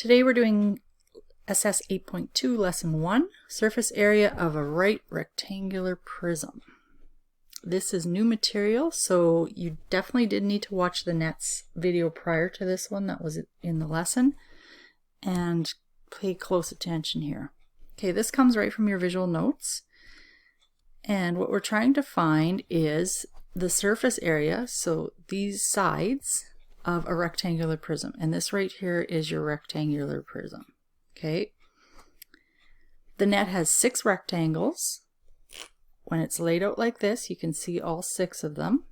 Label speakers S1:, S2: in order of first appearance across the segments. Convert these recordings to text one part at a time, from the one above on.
S1: Today we're doing SS8.2 Lesson 1, Surface Area of a Right Rectangular Prism. This is new material, so you definitely did need to watch the nets video prior to this one that was in the lesson, and pay close attention here. Okay, this comes right from your visual notes, and what we're trying to find is the surface area, so these sides of a rectangular prism, and this right here is your rectangular prism. Okay, the net has 6 rectangles. When it's laid out like this, you can see all 6 of them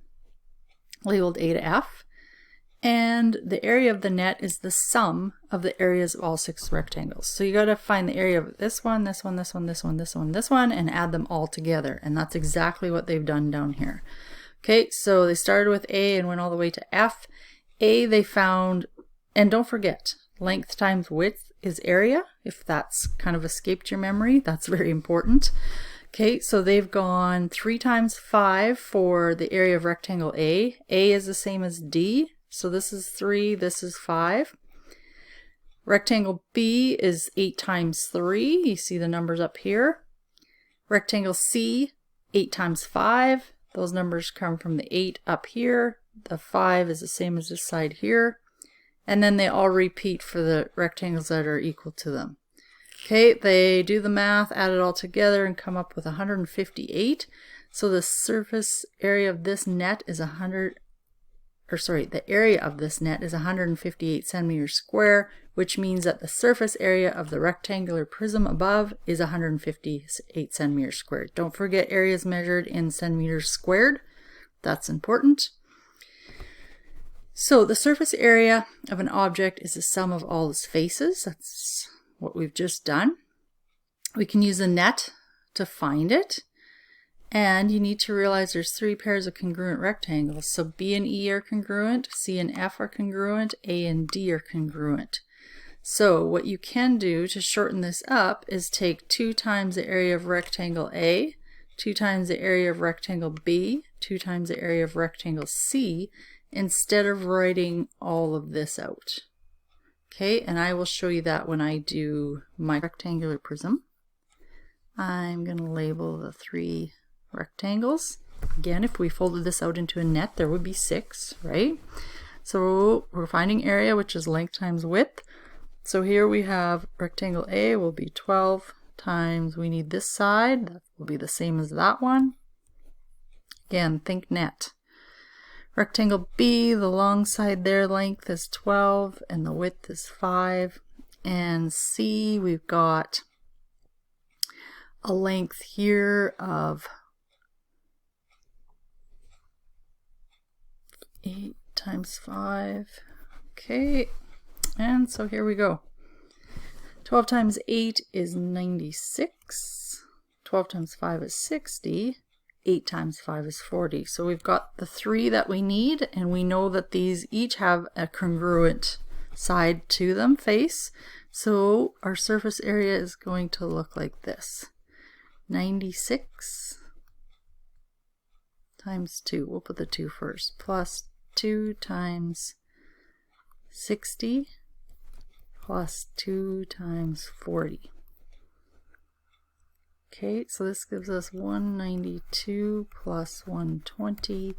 S1: labeled A to F, and the area of the net is the sum of the areas of all 6 rectangles. So you got to find the area of this one, this one, this one, this one, this one, this one, and add them all together, and that's exactly what they've done down here. Okay, so they started with A and went all the way to F. A they found, and don't forget, length times width is area. If that's kind of escaped your memory, that's very important. Okay, so they've gone 3 times 5 for the area of rectangle A. A is the same as D, so this is 3, this is 5. Rectangle B is 8 times 3. You see the numbers up here. Rectangle C, 8 times 5. Those numbers come from the 8 up here. The 5 is the same as this side here. And then they all repeat for the rectangles that are equal to them. Okay, they do the math, add it all together, and come up with 158. So the surface area of this net is the area of this net is 158 centimeters square, which means that the surface area of the rectangular prism above is 158 centimeters squared. Don't forget areas measured in centimeters squared. That's important. So the surface area of an object is the sum of all its faces. That's what we've just done. We can use a net to find it. And you need to realize there's 3 pairs of congruent rectangles. So B and E are congruent, C and F are congruent, A and D are congruent. So what you can do to shorten this up is take 2 times the area of rectangle A, 2 times the area of rectangle B, 2 times the area of rectangle C, instead of writing all of this out. Okay, and I will show you that when I do my rectangular prism. I'm going to label the 3 rectangles. Again, if we folded this out into a net, there would be 6, right? So we're finding area, which is length times width. So here we have rectangle A will be 12 times, we need this side, that will be the same as that one. Again, think net. Rectangle B, the long side there, length is 12 and the width is 5. And C, we've got a length here of 8 times 5. Okay, and so here we go. 12 times 8 is 96. 12 times 5 is 60. 8 times 5 is 40. So we've got the 3 that we need, and we know that these each have a congruent side to them, face. So our surface area is going to look like this. 96 times 2, we'll put the 2 first, plus 2 times 60 plus 2 times 40. Okay, so this gives us 192 plus 120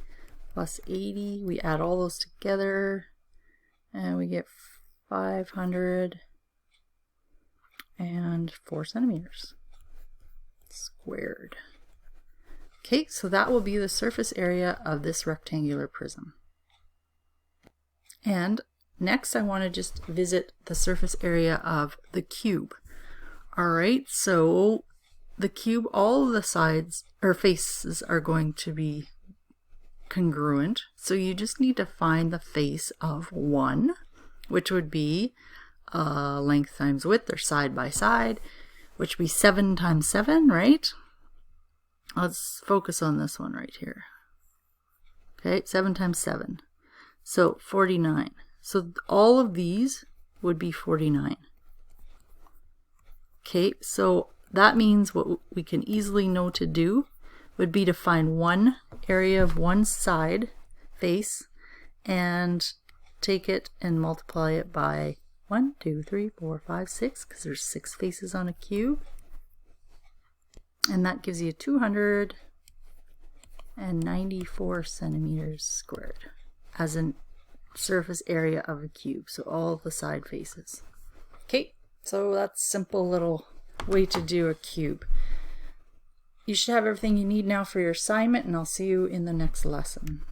S1: plus 80. We add all those together and we get 504 centimeters squared. Okay, so that will be the surface area of this rectangular prism. And next I want to just visit the surface area of the cube. Alright, so the cube, all of the sides or faces are going to be congruent, so you just need to find the face of 1, which would be length times width, or side by side, which would be 7 times 7, right? Let's focus on this one right here. Okay, 7 times 7, so 49. So all of these would be 49. Okay, so that means what we can easily know to do would be to find one area of one side face and take it and multiply it by 1, 2, 3, 4, 5, 6, because there's 6 faces on a cube. And that gives you 294 centimeters squared as a surface area of a cube, so all the side faces. Okay, so that's a simple little way to do a cube. You should have everything you need now for your assignment, and I'll see you in the next lesson.